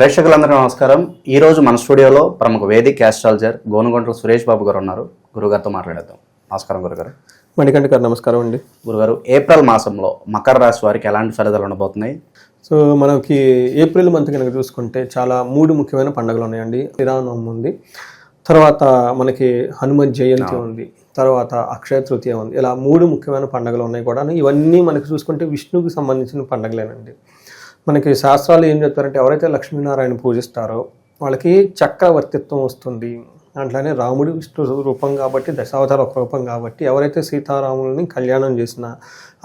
ప్రేక్షకులందరికీ నమస్కారం. ఈరోజు మన స్టూడియోలో ప్రముఖ వేదిక ఆస్ట్రాలజర్ గోనుగొంట్ల సురేష్ బాబు గారు ఉన్నారు. గురుగారితో మాట్లాడేద్దాం. నమస్కారం గురుగారు. మణికంఠ గారు నమస్కారం అండి. గురుగారు, ఏప్రిల్ మాసంలో మకర రాశి వారికి ఎలాంటి ఫలితాలు ఉండబోతున్నాయి? సో మనకి ఏప్రిల్ మంత్ కనుక చూసుకుంటే చాలా 3 ముఖ్యమైన పండుగలు ఉన్నాయండి. శ్రీరామనవమి ఉంది, తర్వాత మనకి హనుమత్ జయంతి ఉంది, తర్వాత అక్షయ తృతీయ ఉంది. ఇలా 3 ముఖ్యమైన పండుగలు ఉన్నాయి కూడా. ఇవన్నీ మనకి చూసుకుంటే విష్ణువుకి సంబంధించిన పండుగలేనండి. మనకి శాస్త్రాలు ఏం చెప్తారంటే ఎవరైతే లక్ష్మీనారాయణ పూజిస్తారో వాళ్ళకి చక్రవర్తిత్వం వస్తుంది. అట్లానే రాముడు విష్ణు రూపం కాబట్టి, దశావతార ఒక రూపం కాబట్టి ఎవరైతే సీతారాములని కళ్యాణం చేసినా,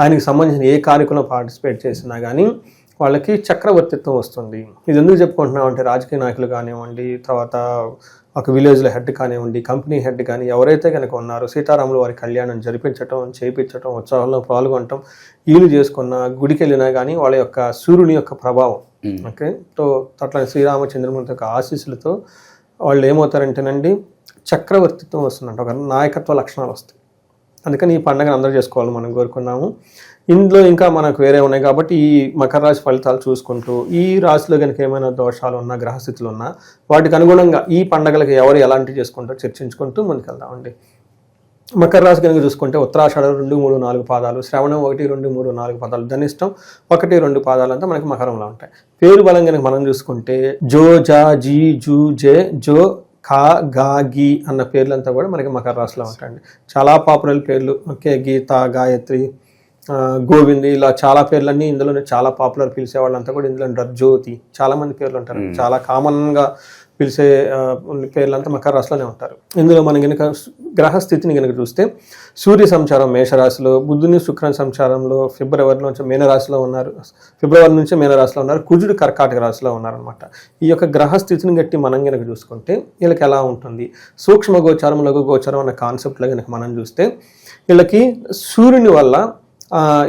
ఆయనకి సంబంధించిన ఏ కార్యక్రమంలో పార్టిసిపేట్ చేసినా కానీ వాళ్ళకి చక్రవర్తిత్వం వస్తుంది. ఇది ఎందుకు చెప్పుకుంటున్నామంటే రాజకీయ నాయకులు కానివ్వండి, తర్వాత ఒక విలేజ్లో హెడ్ కానివ్వండి, కంపెనీ హెడ్ కానీ ఎవరైతే కనుక ఉన్నారో సీతారాములు వారి కళ్యాణం జరిపించటం, చేయించటం, ఉత్సవాల్లో పాల్గొనటం, వీళ్ళు చేసుకున్న గుడికి వెళ్ళినా కానీ వాళ్ళ యొక్క సూర్యుని యొక్క ప్రభావం ఓకే. సో అట్లా శ్రీరామచంద్రమూర్తి యొక్క ఆశీస్సులతో వాళ్ళు ఏమవుతారంటేనండి చక్రవర్తిత్వం వస్తుందంట, ఒక నాయకత్వ లక్షణాలు వస్తాయి. అందుకని ఈ పండుగను అందరూ చేసుకోవాలని మనం కోరుకున్నాము. ఇందులో ఇంకా మనకు వేరే ఉన్నాయి కాబట్టి ఈ మకర రాశి ఫలితాలు చూసుకుంటూ ఈ రాశిలో కనుక ఏమైనా దోషాలు ఉన్నా, గ్రహస్థితులు ఉన్నా వాటికి అనుగుణంగా ఈ పండుగలకి ఎవరు ఎలాంటివి చేసుకుంటారో చర్చించుకుంటూ ముందుకెళ్దామండి. మకర రాశి కనుక చూసుకుంటే ఉత్తరాషాఢం 2, 3, 4 పాదాలు, శ్రవణం 1, 2, 3, 4 పాదాలు, ధనిష్టం 1, 2 పాదాలు అంతా మనకి మకరంలో ఉంటాయి. పేరు బలం కనుక మనం చూసుకుంటే జో, జా, జీ, జూ, జే, జో, ఖా, గా, గీ అన్న పేర్లంతా కూడా మనకి మకర రాశిలో ఉంటాయండి. చాలా పాపులర్ పేర్లు. ఓకే, గీత, గాయత్రి, గోవింది, ఇలా చాలా పేర్లన్నీ ఇందులోనే చాలా పాపులర్ పిలిచే వాళ్ళంతా కూడా ఇందులో ఉంటారు. జ్యోతి, చాలా మంది పేర్లు ఉంటారు. చాలా కామన్గా పిలిచే పేర్లంతా మకర రాశిలోనే ఉంటారు. ఇందులో మనం కనుక గ్రహస్థితిని కనుక చూస్తే సూర్య సంచారం మేషరాశిలో, బుధుని శుక్ర సంచారంలో ఫిబ్రవరి నుంచి మేనరాశిలో ఉన్నారు, కుజుడు కర్కాటక రాశిలో ఉన్నారనమాట. ఈ యొక్క గ్రహస్థితిని గట్టి మనం కనుక చూసుకుంటే వీళ్ళకి ఎలా ఉంటుంది, సూక్ష్మ గోచారం, లఘు గోచారం అన్న కాన్సెప్ట్లో కనుక మనం చూస్తే వీళ్ళకి సూర్యుని వల్ల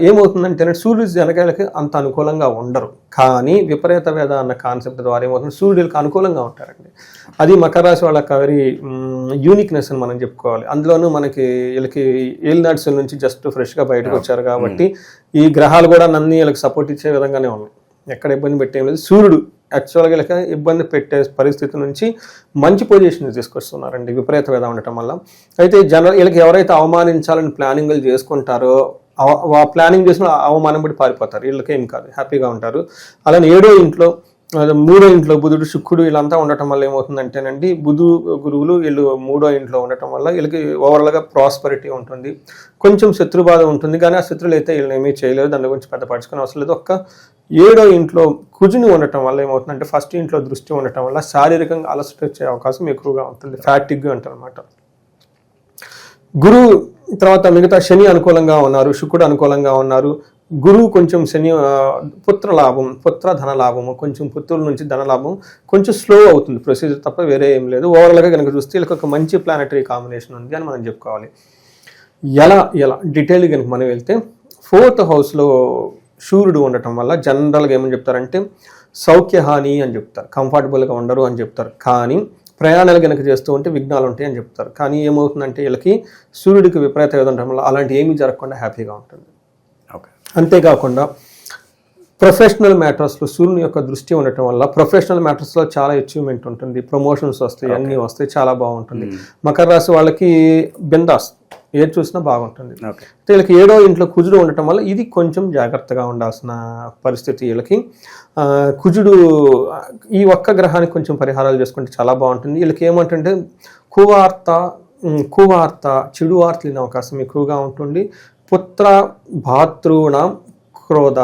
ఏమవుతుందంటే సూర్యుడు జనకాలకి అంత అనుకూలంగా ఉండరు. కానీ విపరీత వేద అన్న కాన్సెప్ట్ ద్వారా ఏమవుతుంది, సూర్యుడికి అనుకూలంగా ఉంటారండి. అది మకర రాశి వాళ్ళకి వెరీ యూనిక్నెస్ అని మనం చెప్పుకోవాలి. అందులోనూ మనకి వీళ్ళకి ఏలినాటి శని నుంచి జస్ట్ ఫ్రెష్గా బయటకు వచ్చారు కాబట్టి ఈ గ్రహాలు కూడా నన్ను వీళ్ళకి సపోర్ట్ ఇచ్చే విధంగానే ఉన్నాయి. ఎక్కడ ఇబ్బంది పెట్టేం లేదు. సూర్యుడు యాక్చువల్గా వీళ్ళకి ఇబ్బంది పెట్టే పరిస్థితి నుంచి మంచి పొజిషన్ తీసుకొస్తున్నారండి విపరీత వేద ఉండటం వల్ల. అయితే వీళ్ళకి ఎవరైతే అవమానించాలని ప్లానింగ్లు చేసుకుంటారో ఆ ప్లానింగ్ చేసిన అవమానం పడి పారిపోతారు. వీళ్ళకి ఏం కాదు, హ్యాపీగా ఉంటారు. అలానే 7వ ఇంట్లో, 3వ ఇంట్లో బుధుడు, శుక్రుడు వీళ్ళంతా ఉండటం వల్ల ఏమవుతుందంటేనండి బుధు గురువులు వీళ్ళు 3వ ఇంట్లో ఉండటం వల్ల వీళ్ళకి ఓవరాల్గా ప్రాస్పరిటీ ఉంటుంది. కొంచెం శత్రుబాధ ఉంటుంది, కానీ ఆ శత్రువులు అయితే వీళ్ళని ఏమీ చేయలేదు. దాని గురించి పెద్ద పడుచుకునే అవసరం లేదు. 7వ ఇంట్లో కుజుని ఉండటం వల్ల ఏమవుతుందంటే ఫస్ట్ ఇంట్లో దృష్టి ఉండటం వల్ల శారీరకంగా అలసట వచ్చే అవకాశం ఎక్కువగా ఉంటుంది. ఫ్యాటిగ్ అంటారు అనమాట. గురువు తర్వాత మిగతా శని అనుకూలంగా ఉన్నారు, శుక్రుడు అనుకూలంగా ఉన్నారు. గురువు కొంచెం శని పుత్ర ధన లాభము, కొంచెం పుత్రుల నుంచి ధన లాభం కొంచెం స్లో అవుతుంది ప్రొసీజర్ తప్ప వేరే ఏం లేదు. ఓవరాల్గా కనుక చూస్తే వీళ్ళకి ఒక మంచి ప్లానటరీ కాంబినేషన్ ఉంది అని మనం చెప్పుకోవాలి. ఎలా డీటెయిల్ కనుక మనం వెళ్తే 4th హౌస్లో సూర్యుడు ఉండటం వల్ల జనరల్గా ఏమని చెప్తారంటే సౌఖ్యహాని అని చెప్తారు, కంఫర్టబుల్గా ఉండరు అని చెప్తారు. కానీ ప్రయాణాలు కనుక చేస్తూ ఉంటే విఘ్నాలు ఉంటాయి అని చెప్తారు. కానీ ఏమవుతుందంటే వీళ్ళకి సూర్యుడికి విపరీత వేద ఉండటం వల్ల అలాంటి ఏమీ జరగకుండా హ్యాపీగా ఉంటుంది. ఓకే. అంతేకాకుండా ప్రొఫెషనల్ మ్యాటర్స్లో సూర్యుని యొక్క దృష్టి ఉండటం వల్ల ప్రొఫెషనల్ మ్యాటర్స్లో చాలా అచీవ్మెంట్ ఉంటుంది, ప్రమోషన్స్ వస్తాయి, అన్నీ వస్తాయి, చాలా బాగుంటుంది. మకర రాశి వాళ్ళకి బిందాస్ ఏది చూసినా బాగుంటుంది. వీళ్ళకి 7వ ఇంట్లో కుజుడు ఉండటం వల్ల ఇది కొంచెం జాగ్రత్తగా ఉండాల్సిన పరిస్థితి వీళ్ళకి. కుజుడు ఈ ఒక్క గ్రహానికి కొంచెం పరిహారాలు చేసుకుంటే చాలా బాగుంటుంది. వీళ్ళకి ఏమంటుంటే కువార్త చెడు వార్తలు వినే అవకాశం ఎక్కువగా ఉంటుంది. పుత్ర భాతృణం క్రోధ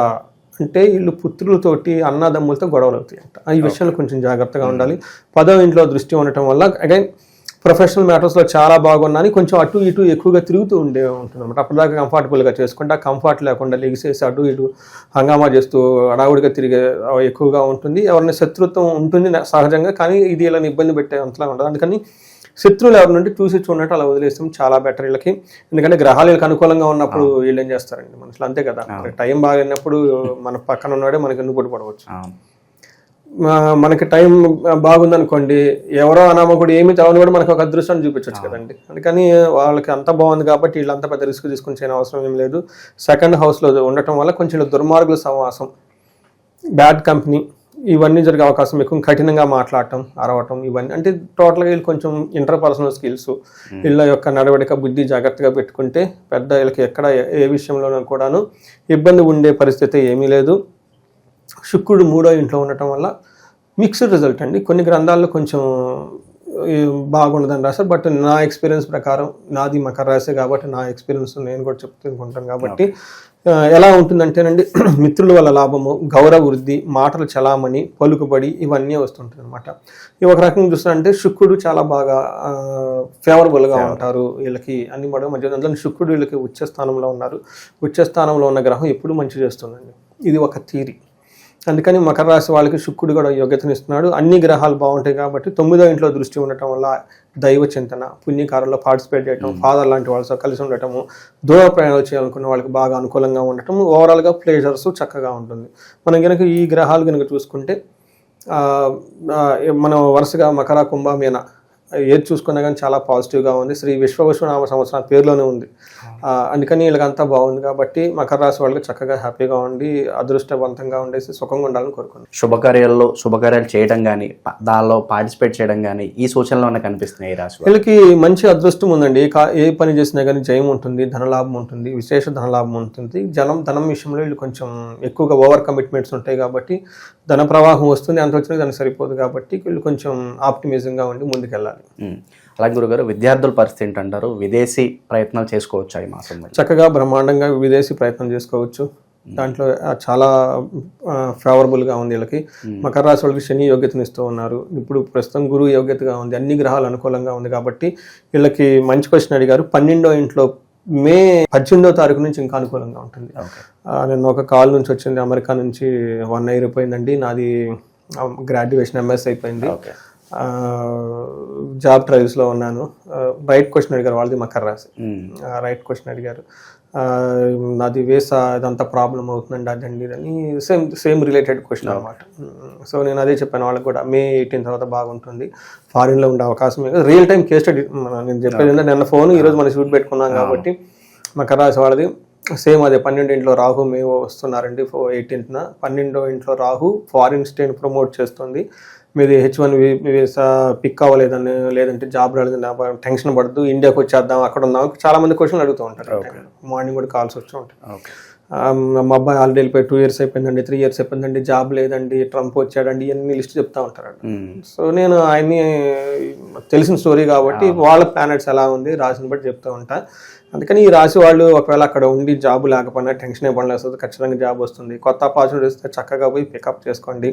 అంటే వీళ్ళు పుత్రులతోటి అన్నదమ్ములతో గొడవలు అవుతాయి అంట. ఈ విషయంలో కొంచెం జాగ్రత్తగా ఉండాలి. 10వ ఇంట్లో దృష్టి ఉండటం వల్ల అగైన్ ప్రొఫెషనల్ మ్యాటర్స్లో చాలా బాగున్నాను, కొంచెం అటు ఇటు ఎక్కువగా తిరుగుతూ ఉంటుంది అనమాట. అప్పటిదాకా కంఫర్టబుల్గా చేసుకుంటే కంఫర్ట్ లేకుండా లెగిసేసి అటు ఇటు హంగామా చేస్తూ అడావుడిగా తిరిగే ఎక్కువగా ఉంటుంది. ఎవరైనా శత్రుత్వం ఉంటుంది సహజంగా, కానీ ఇది వీళ్ళని ఇబ్బంది పెట్టే అంతలా ఉండదు. అందుకని శత్రువులు ఎవరి నుండి చూసి చూడనట్టు అలా వదిలేస్తాం చాలా బెటర్ వీళ్ళకి. ఎందుకంటే గ్రహాలు వీళ్ళకి అనుకూలంగా ఉన్నప్పుడు వీళ్ళు ఏం చేస్తారండి, మనుషులు అంతే కదా. టైం బాగానప్పుడు మన పక్కన ఉన్నాడే మనకి ఎందుకు పడవచ్చు. మనకి టైం బాగుందనుకోండి, ఎవరో అనామకుడు ఏమి తెవని కూడా మనకు ఒక అదృష్టాన్ని చూపించవచ్చు కదండి. అందుకని వాళ్ళకి అంత బాగుంది కాబట్టి వీళ్ళంతా పెద్ద రిస్క్ తీసుకుని చేయని అవసరం ఏం లేదు. 2nd హౌస్లో ఉండటం వల్ల కొంచెం దుర్మార్గుల సమావాసం, బ్యాడ్ కంపెనీ, ఇవన్నీ జరిగే అవకాశం ఎక్కువ, కఠినంగా మాట్లాడటం, అరవటం, ఇవన్నీ అంటే టోటల్గా వీళ్ళు కొంచెం ఇంటర్పర్సనల్ స్కిల్స్, వీళ్ళ యొక్క నడవడిక, బుద్ధి జాగ్రత్తగా పెట్టుకుంటే పెద్ద వీళ్ళకి ఎక్కడ ఏ విషయంలోనూ కూడాను ఇబ్బంది ఉండే పరిస్థితి ఏమీ లేదు. శుక్రుడు 3వ ఇంట్లో ఉండటం వల్ల మిక్స్డ్ రిజల్ట్ అండి. కొన్ని గ్రంథాల్లో కొంచెం బాగుండదని రాశారు, బట్ నా ఎక్స్పీరియన్స్ ప్రకారం, నాది మకర రాశి కాబట్టి నా ఎక్స్పీరియన్స్ నేను కూడా చెప్తుంటాను కాబట్టి ఎలా ఉంటుందంటేనండి, మిత్రుల వల్ల లాభము, గౌరవ వృద్ధి, మాటల చలామణి, పలుకుబడి, ఇవన్నీ వస్తుంటుంది అనమాట. ఈ ఒక రకంగా చూస్తారంటే శుక్రుడు చాలా బాగా ఫేవరబుల్గా ఉంటారు వీళ్ళకి అన్ని కూడా మంచి. అందులో శుక్రుడు వీళ్ళకి ఉచ్చ స్థానంలో ఉన్నారు. ఉచ్చ స్థానంలో ఉన్న గ్రహం ఎప్పుడు మంచి చేస్తుందండి, ఇది ఒక థీరీ. అందుకని మకర రాశి వాళ్ళకి శుక్రుడు కూడా యోగ్యతనిస్తున్నాడు. అన్ని గ్రహాలు బాగుంటాయి కాబట్టి 9వ ఇంట్లో దృష్టి ఉండటం వల్ల దైవ చింతన, పుణ్యకారంలో పార్టిసిపేట్ చేయటం, ఫాదర్ లాంటి వాళ్ళతో కలిసి ఉండటము, దూర ప్రయాణాలు చేయాలనుకున్న వాళ్ళకి బాగా అనుకూలంగా ఉండటం, ఓవరాల్గా ప్లేజర్స్ చక్కగా ఉంటుంది. మనం కనుక ఈ గ్రహాలు కనుక చూసుకుంటే మనం వరుసగా మకర, కుంభ, మీన ఏది చూసుకున్నా కానీ చాలా పాజిటివ్గా ఉంది. శ్రీ విశ్వవసునామ సంవత్సరం పేరులోనే ఉంది. అందుకని వీళ్ళకంతా బాగుంది కాబట్టి మకర రాశి వాళ్ళకి చక్కగా హ్యాపీగా ఉండి అదృష్టవంతంగా ఉండేసి సుఖంగా ఉండాలని కోరుకున్నాను. శుభకార్యాలు చేయడం కానీ, దానిలో పార్టిసిపేట్ చేయడం కానీ ఈ సూచనలు కనిపిస్తున్నాయి. ఈ రాశి వీళ్ళకి మంచి అదృష్టం ఉందండి. ఏ పని చేసినా కానీ జయం ఉంటుంది, ధనలాభం ఉంటుంది, విశేష ధనలాభం ఉంటుంది. ధనం విషయంలో వీళ్ళు కొంచెం ఎక్కువగా ఓవర్ కమిట్మెంట్స్ ఉంటాయి కాబట్టి ధన ప్రవాహం వస్తుంది, అంత వచ్చినా దానికి సరిపోదు కాబట్టి వీళ్ళు కొంచెం ఆప్టిమిజంగా ఉండి ముందుకెళ్ళాలి. అలాగే గురుగారు, విద్యార్థుల పరిస్థితి ఏంటంటారు? విదేశీ ప్రయత్నాలు చేసుకోవచ్చు ఈ మాసం? చక్కగా బ్రహ్మాండంగా విదేశీ ప్రయత్నం చేసుకోవచ్చు. దాంట్లో చాలా ఫేవరబుల్గా ఉంది వీళ్ళకి. మకర రాశి వాళ్ళకి శని యోగ్యతనిస్తూ ఉన్నారు. ఇప్పుడు ప్రస్తుతం గురువు యోగ్యతగా ఉంది, అన్ని గ్రహాలు అనుకూలంగా ఉంది కాబట్టి వీళ్ళకి మంచి క్వశ్చన్ అడిగారు. 12వ ఇంట్లో మే 18వ తారీఖు నుంచి ఇంకా అనుకూలంగా ఉంటుంది. నేను ఒక కాల్ నుంచి వచ్చింది, అమెరికా నుంచి 1 year అయిపోయిందండి. నాది గ్రాడ్యుయేషన్ ఎంఎస్ అయిపోయింది. జాబ్ ట్రయల్స్లో ఉన్నాను. రైట్ క్వశ్చన్ అడిగారు, వాళ్ళది మకర రాశి. రైట్ క్వశ్చన్ అడిగారు, నాది వేసా ఇదంతా ప్రాబ్లం అవుతుందండి అదండి అని సేమ్ రిలేటెడ్ క్వశ్చన్ అనమాట. సో నేను అదే చెప్పాను వాళ్ళకి కూడా, May 18 తర్వాత బాగుంటుంది, ఫారిన్లో ఉండే అవకాశం. రియల్ టైం కేస్ స్టడీ నేను చెప్పేది ఏంటంటే, నిన్న ఫోన్ ఈరోజు మనం షూట్ పెట్టుకున్నాం కాబట్టి మకర రాశి వాళ్ళది సేమ్ అదే. 12వ ఇంట్లో రాహు మే వస్తున్నారండి 18న. 12వ ఇంట్లో రాహు ఫారిన్ స్టేని ప్రమోట్ చేస్తుంది. మీది H1 వీసా పిక్ అవ్వలేదని, లేదంటే జాబ్ రాలేదని టెన్షన్ పడద్దు, ఇండియాకి వచ్చేద్దాం, అక్కడ ఉందాం, చాలా మంది క్వశ్చన్లు అడుగుతూ ఉంటారు. మార్నింగ్ కూడా కాల్స్ వస్తూ ఉంటాయి. మా అబ్బాయి ఆల్రెడీ వెళ్ళిపోయి 2 years అయిపోయిందండి, 3 years అయిపోయిందండి, జాబ్ లేదండి, ట్రంప్ వచ్చాడండి, ఇవన్నీ లిస్ట్ చెప్తా ఉంటారు. సో నేను ఆయన్ని తెలిసిన స్టోరీ కాబట్టి వాళ్ళ ప్లానెట్స్ ఎలా ఉంది రాశిని బట్టి చెప్తూ ఉంటా. అందుకని ఈ రాశి వాళ్ళు ఒకవేళ అక్కడ ఉండి జాబ్ లేకపోయినా టెన్షన్ ఇవ్వడం వస్తుంది, ఖచ్చితంగా జాబ్ వస్తుంది. కొత్త ఆపర్చునిటీ వస్తే చక్కగా పోయి పికప్ చేసుకోండి,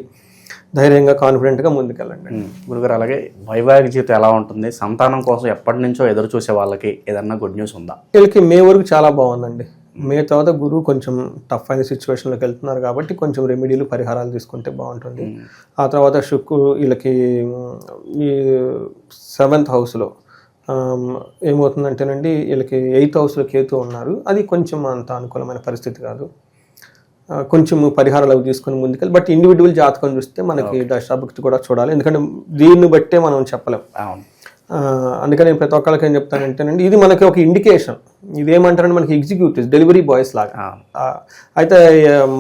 ధైర్యంగా కాన్ఫిడెంట్గా ముందుకెళ్ళండి. గురుగారు, అలాగే వైవాహిక జీవితం ఎలా ఉంటుంది? సంతానం కోసం ఎప్పటి నుంచో ఎదురు చూసే వాళ్ళకి ఏదన్నా గుడ్ న్యూస్ ఉందా? వీళ్ళకి మే వరకు చాలా బాగుందండి. మే తర్వాత గురువు కొంచెం టఫ్ అయిన సిచ్యువేషన్లోకి వెళ్తున్నారు కాబట్టి కొంచెం రెమెడీలు, పరిహారాలు తీసుకుంటే బాగుంటుంది. ఆ తర్వాత శుక్రుడు వీళ్ళకి ఈ 7th హౌస్లో ఏమవుతుందంటేనండి, వీళ్ళకి 8th హౌస్లో కేతు ఉన్నారు. అది కొంచెం అంత అనుకూలమైన పరిస్థితి కాదు. కొంచెం పరిహారాలు అవి తీసుకొని ముందుకెళ్ళి, బట్ ఇండివిజువల్ జాతకం చూస్తే మనకి దశాభుక్తి కూడా చూడాలి, ఎందుకంటే దీన్ని బట్టే మనం చెప్పలేం. అందుకని నేను ప్రతి ఒక్కరికి ఏం చెప్తానంటేనండి, ఇది మనకి ఒక ఇండికేషన్. ఇదేమంటారంటే మనకి ఎగ్జిక్యూటివ్స్, డెలివరీ బాయ్స్ లాగా. అయితే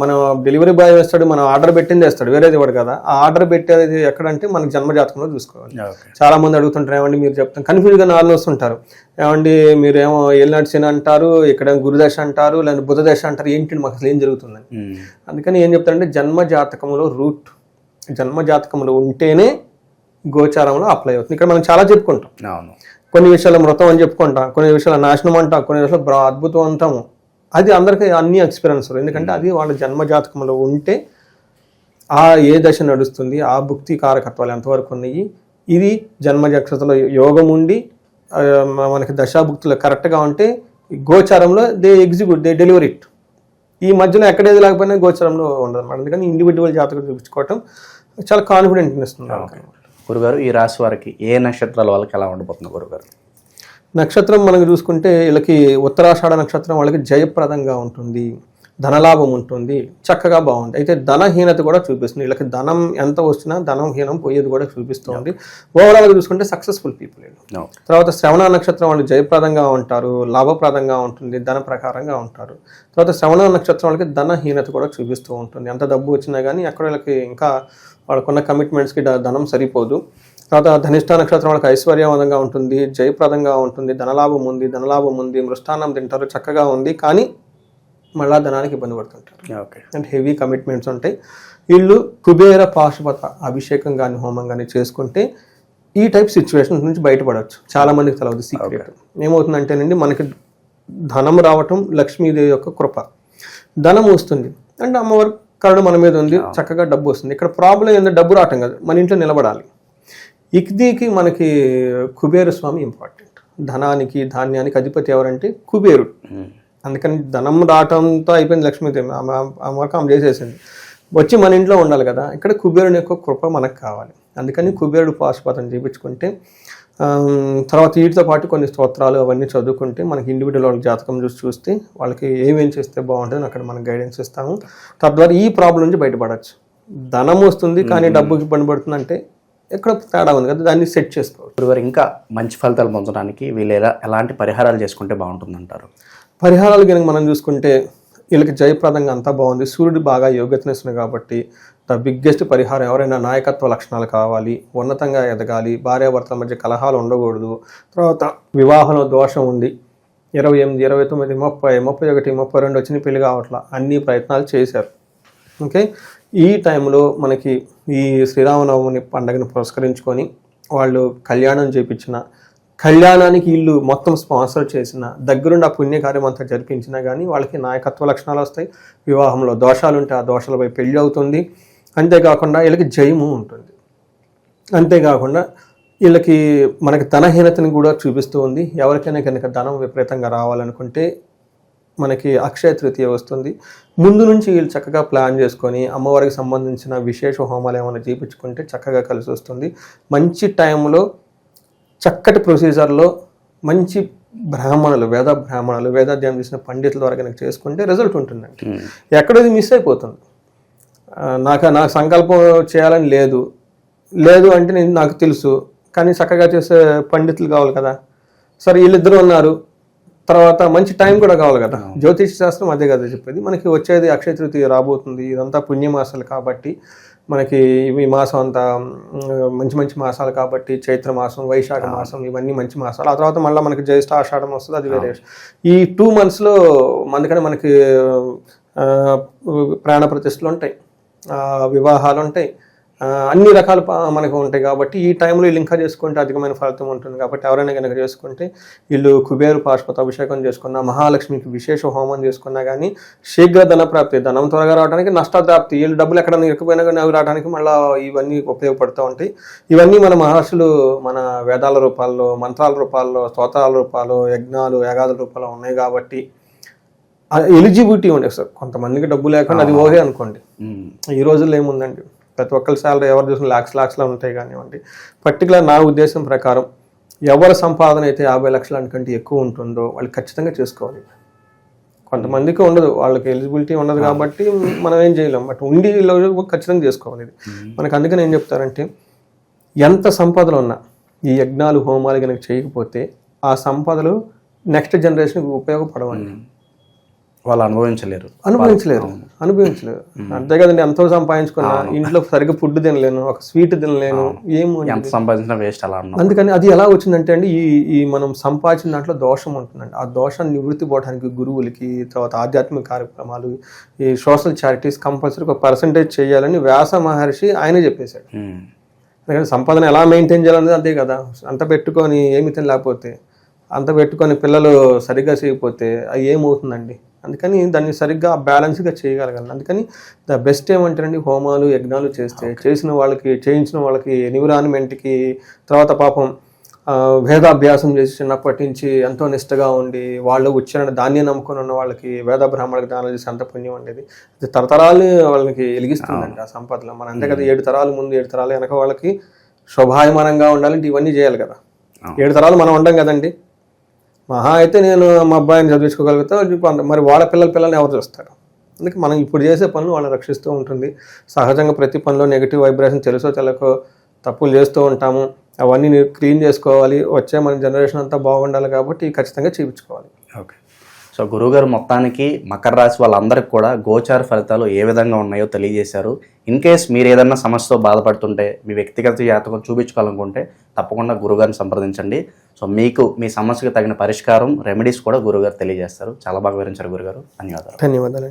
మనం డెలివరీ బాయ్ వేస్తాడు, మనం ఆర్డర్ పెట్టింది వేస్తాడు, వేరేది ఇవ్వడు కదా. ఆ ఆర్డర్ పెట్టేది ఎక్కడంటే మనకి జన్మజాతకంలో చూసుకోవాలి. చాలా మంది అడుగుతుంటారు, ఏమండి మీరు చెప్తాను కన్ఫ్యూజ్గా నాలుగు వస్తుంటారు, ఏమండి మీరేమో ఏలినాటి శని అంటారు, ఇక్కడ గురుదశ అంటారు, లేదా బుధదశ అంటారు, ఏంటి మాకు అసలు ఏం జరుగుతుందని. అందుకని ఏం చెప్తారంటే జన్మజాతకంలో రూట్, జన్మజాతకంలో ఉంటేనే గోచారంలో అప్లై అవుతుంది. ఇక్కడ మనం చాలా చెప్పుకుంటాం, కొన్ని విషయాలు మృతం అని చెప్పుకుంటాం, కొన్ని విషయాలు నాశనం అంటాం, కొన్ని విషయాలు అద్భుతం అంటాము. అది అందరికీ అన్ని ఎక్స్పీరియన్స్, ఎందుకంటే అది వాళ్ళ జన్మజాతకంలో ఉంటే ఆ ఏ దశ నడుస్తుంది, ఆ భుక్తి కారకత్వాలు ఎంతవరకు ఉన్నాయి, ఇది జన్మజాతకంలో యోగం ఉండి మనకి దశాభుక్తులు కరెక్ట్గా ఉంటే గోచారంలో దే డెలివర్ ఇట్. ఈ మధ్యలో ఎక్కడేది లేకపోయినా గోచారంలో ఉండదు అన్నమాట. అందుకని ఇండివిజువల్ జాతకం చూపించుకోవటం చాలా కాన్ఫిడెంట్ ఇస్తుంది. గురుగారు, ఈ రాశి వారికి ఏ నక్షత్రాల వాళ్ళకి ఎలా ఉండిపోతుంది గురుగారు? నక్షత్రం మనకు చూసుకుంటే వీళ్ళకి ఉత్తరాషాఢ నక్షత్రం వాళ్ళకి జయప్రదంగా ఉంటుంది. ధనలాభం ఉంటుంది, చక్కగా బాగుంది. అయితే ధనహీనత కూడా చూపిస్తుంది. వీళ్ళకి ధనం ఎంత వచ్చినా ధనం హీనం పోయేది కూడా చూపిస్తుంది. ఓవరాల్గా చూసుకుంటే సక్సెస్ఫుల్ పీపుల్ వీళ్ళు. తర్వాత శ్రవణ నక్షత్రం వాళ్ళు జయప్రదంగా ఉంటారు, లాభప్రదంగా ఉంటుంది, ధన ప్రకారంగా ఉంటారు. తర్వాత శ్రవణ నక్షత్రం వాళ్ళకి ధనహీనత కూడా చూపిస్తూ ఉంటుంది. ఎంత డబ్బు వచ్చినా కానీ అక్కడ వీళ్ళకి ఇంకా వాళ్ళకున్న కమిట్మెంట్స్కి ధనం సరిపోదు. తర్వాత ధనిష్ట నక్షత్రం వాళ్ళకి ఐశ్వర్యవంతంగా ఉంటుంది, జయప్రదంగా ఉంటుంది, ధనలాభం ఉంది, మృష్టాన్నం తింటారు, చక్కగా ఉంది. కానీ మళ్ళా ధనానికి ఇబ్బంది పడుతుంటారు. అంటే హెవీ కమిట్మెంట్స్ ఉంటాయి. వీళ్ళు కుబేర పాశుపత అభిషేకం కానీ హోమం కానీ చేసుకుంటే ఈ టైప్ సిచ్యువేషన్ నుంచి బయటపడవచ్చు. చాలా మందికి తెలియదు సీక్రెట్. ఏమవుతుందంటేనండి, మనకి ధనం రావటం లక్ష్మీదేవి యొక్క కృప, ధనం వస్తుంది అంటే అమ్మవారి కరుణ మన మీద ఉంది, చక్కగా డబ్బు వస్తుంది. ఇక్కడ ప్రాబ్లం ఏంటంటే డబ్బు రావటం కాదు, మన ఇంట్లో నిలబడాలి. ఇక్దీకి మనకి కుబేర స్వామి ఇంపార్టెంట్. ధనానికి ధాన్యానికి అధిపతి ఎవరంటే కుబేరుడు. అందుకని ధనం రావటంతో అయిపోయింది, లక్ష్మీదేవి ఆమె చేసేసింది. వచ్చి మన ఇంట్లో ఉండాలి కదా, ఇక్కడ కుబేరుని యొక్క కృప మనకు కావాలి. అందుకని కుబేరుడు పాశుపతం చేయించుకుంటే, తర్వాత వీటితో పాటు కొన్ని స్తోత్రాలు అవన్నీ చదువుకుంటే మనకి ఇండివిజువల్ వాళ్ళకి జాతకం చూస్తే వాళ్ళకి ఏమేం చేస్తే బాగుంటుంది అక్కడ మనం గైడెన్స్ ఇస్తాము. తద్వారా ఈ ప్రాబ్లం నుంచి బయటపడవచ్చు. ధనం వస్తుంది కానీ డబ్బుకి ఇబ్బంది పడుతుంది అంటే ఎక్కడ తేడా ఉంది కదా, దాన్ని సెట్ చేసుకోవచ్చు. ఇప్పుడు ఇంకా మంచి ఫలితాలు పొందడానికి వీళ్ళు ఎలాంటి పరిహారాలు చేసుకుంటే బాగుంటుంది అంటారు? పరిహారాలు కనుక మనం చూసుకుంటే వీళ్ళకి జయప్రదంగా అంతా బాగుంది. సూర్యుడు బాగా యోగ్యతనిస్తుంది కాబట్టి ద బిగ్గెస్ట్ పరిహారం, ఎవరైనా నాయకత్వ లక్షణాలు కావాలి, ఉన్నతంగా ఎదగాలి, భార్యాభర్తల మధ్య కలహాలు ఉండకూడదు, తర్వాత వివాహంలో దోషం ఉంది, 28, 29, 30, 31, 32 వచ్చిన పెళ్లి కావట్లా, అన్ని ప్రయత్నాలు చేశారు. ఓకే, ఈ టైంలో మనకి ఈ శ్రీరామనవమి పండుగను పురస్కరించుకొని వాళ్ళు కళ్యాణం చేయించిన, కళ్యాణానికి వీళ్ళు మొత్తం స్పాన్సర్ చేసిన, దగ్గరుండి ఆ పుణ్యకార్యం అంతా జరిపించినా కానీ వాళ్ళకి నాయకత్వ లక్షణాలు వస్తాయి. వివాహంలో దోషాలు ఉంటే ఆ దోషాలపై పెళ్లి అవుతుంది. అంతేకాకుండా వీళ్ళకి జయము ఉంటుంది. అంతేకాకుండా వీళ్ళకి మనకి ధనహీనతని కూడా చూపిస్తూ ఉంది. ఎవరికైనా కనుక ధనం విపరీతంగా రావాలనుకుంటే మనకి అక్షయ తృతీయ వస్తుంది. ముందు నుంచి వీళ్ళు చక్కగా ప్లాన్ చేసుకొని అమ్మవారికి సంబంధించిన విశేష హోమాలు ఏమైనా చేయించుకుంటే చక్కగా కలిసి వస్తుంది. మంచి టైంలో చక్కటి ప్రొసీజర్లో మంచి బ్రాహ్మణులు, వేదాధ్యాయం చేసిన పండితుల ద్వారా కనుక చేసుకుంటే రిజల్ట్ ఉంటుందండి. ఎక్కడది మిస్ అయిపోతుంది. నాకు సంకల్పం చేయాలని లేదు అంటే నాకు తెలుసు, కానీ చక్కగా చేసే పండితులు కావాలి కదా. సరే వీళ్ళిద్దరూ ఉన్నారు, తర్వాత మంచి టైం కూడా కావాలి కదా. జ్యోతిష శాస్త్రం అదే కదా చెప్పేది. మనకి వచ్చేది అక్షయ తృతీయ రాబోతుంది. ఇదంతా పుణ్యమాసాలు కాబట్టి మనకి ఈ మాసం అంతా మంచి మాసాలు కాబట్టి చైత్ర మాసం, వైశాఖ మాసం ఇవన్నీ మంచి మాసాలు. ఆ తర్వాత మళ్ళీ మనకి జ్యేష్ఠ ఆషాఢం వస్తుంది, అది వేరే. ఈ 2 monthsలో అందుకని మనకి ప్రాణ ప్రతిష్టలు ఉంటాయి, వివాహాలు ఉంటాయి, అన్ని రకాల మనకు ఉంటాయి. కాబట్టి ఈ టైంలో వీళ్ళు ఇంకా చేసుకుంటే అధికమైన ఫలితం ఉంటుంది. కాబట్టి ఎవరైనా కనుక చేసుకుంటే వీళ్ళు కుబేరు పాశుపత అభిషేకం చేసుకున్నా, మహాలక్ష్మికి విశేష హోమం చేసుకున్నా కానీ శీఘ్ర ధన ప్రాప్తి, ధనం త్వరగా రావడానికి, నష్టప్రాప్తి, వీళ్ళు డబ్బులు ఎక్కడ ఇరుక్కుపోయినా కానీ అవి రావడానికి మళ్ళీ ఇవన్నీ ఉపయోగపడుతూ ఉంటాయి. ఇవన్నీ మన మహర్షులు మన వేదాల రూపాల్లో, మంత్రాల రూపాల్లో, స్తోత్రాల రూపాల్లో, యజ్ఞాలు, యాగాదుల రూపాల్లో ఉన్నాయి. కాబట్టి ఎలిజిబిలిటీ ఉండేది సార్. కొంతమందికి డబ్బు లేకుండా అది ఓహే అనుకోండి. ఈ రోజుల్లో ఏముందండి, ప్రతి ఒక్కరి శాలరీ ఎవరు చూసిన లాక్స్లో ఉంటాయి కానివ్వండి. పర్టికులర్ నా ఉద్దేశం ప్రకారం ఎవరి సంపాదన అయితే 50 లక్షల కంటే ఎక్కువ ఉంటుందో వాళ్ళు ఖచ్చితంగా చేసుకోవాలి. కొంతమందికి ఉండదు, వాళ్ళకి ఎలిజిబిలిటీ ఉండదు కాబట్టి మనం ఏం చేయలేం. బట్ ఉండి ఖచ్చితంగా చేసుకోవాలి. ఇది మనకు అందుకని ఏం చెప్తారంటే, ఎంత సంపదలు ఉన్నా ఈ యజ్ఞాలు హోమాలు కనుక చేయకపోతే ఆ సంపదలు నెక్స్ట్ జనరేషన్కి ఉపయోగపడవండి. వాళ్ళు అనుభవించలేరు. అంతే కదండి. ఎంతో సంపాదించుకున్నా ఇంట్లో సరిగ్గా ఫుడ్ తినలేను, ఒక స్వీట్ తినలేను, ఎంత సంపాదించిన వేస్ట్ అలా. అందుకని అది ఎలా వచ్చిందంటే అండి, ఈ మనం సంపాదించిన దాంట్లో దోషం ఉంటుందండి. ఆ దోషాన్ని నివృత్తి పోవడానికి గురువులకి, తర్వాత ఆధ్యాత్మిక కార్యక్రమాలు, ఈ సోషల్ చారిటీస్ కంపల్సరీ ఒక పర్సంటేజ్ చేయాలని వ్యాస మహర్షి ఆయనే చెప్పేశాడు. అందుకని సంపాదన ఎలా మెయింటైన్ చేయాలనేది అదే కదా. అంత పెట్టుకొని ఏమి తినలేకపోతే, అంత పెట్టుకొని పిల్లలు సరిగ్గా చేయకపోతే అది ఏమవుతుందండి. అందుకని దాన్ని సరిగ్గా బ్యాలెన్స్గా చేయగలగాలి. అందుకని ద బెస్ట్ ఏమంటారండి, హోమాలు యజ్ఞాలు చేసిన వాళ్ళకి ఎన్విరాన్మెంట్కి, తర్వాత పాపం వేదాభ్యాసం చేసి చిన్నప్పటి నుంచి ఎంతో నిష్టగా ఉండి వాళ్ళు ఉచ్చారణ దాన్ని నమ్ముకొని ఉన్న వాళ్ళకి వేద బ్రాహ్మణులకు దానాలు చేసి అంత పుణ్యం ఉండేది. తరతరాలు వాళ్ళకి వెలిగిస్తుందండి ఆ సంపదలో. మన అంతే కదా, 7 తరాలు ముందు 7 తరాలు వెనక వాళ్ళకి శోభాయమానంగా ఉండాలంటే ఇవన్నీ చేయాలి కదా. 7 తరాలు మనం ఉండం కదండి. మహా అయితే నేను మా అబ్బాయిని చదివించుకోగలుగుతా, మరి వాళ్ళ పిల్లల్ని ఎవరు చూస్తారు? అందుకే మనం ఇప్పుడు చేసే పనులు వాళ్ళని రక్షిస్తూ ఉంటుంది. సహజంగా ప్రతి పనిలో నెగిటివ్ వైబ్రేషన్ తెలుసో తెలకో తప్పులు చేస్తూ ఉంటాము. అవన్నీ క్లీన్ చేసుకోవాలి, వచ్చే మన జనరేషన్ అంతా బాగుండాలి కాబట్టి ఖచ్చితంగా చూపించుకోవాలి. ఓకే. సో గురువుగారు మొత్తానికి మకర రాశి వాళ్ళందరికీ కూడా గోచార ఫలితాలు ఏ విధంగా ఉన్నాయో తెలియజేశారు. ఇన్ కేస్ మీరు ఏదైనా సమస్యతో బాధపడుతుంటే, మీ వ్యక్తిగత జాతకం చూపించుకోవాలనుకుంటే తప్పకుండా గురువుగారిని సంప్రదించండి. సో మీకు మీ సమస్యకు తగిన పరిష్కారం, రెమెడీస్ కూడా గురువుగారు తెలియజేస్తారు. చాలా బాగా వివరించారు గురుగారు. ధన్యవాదాలు. ధన్యవాదాలు.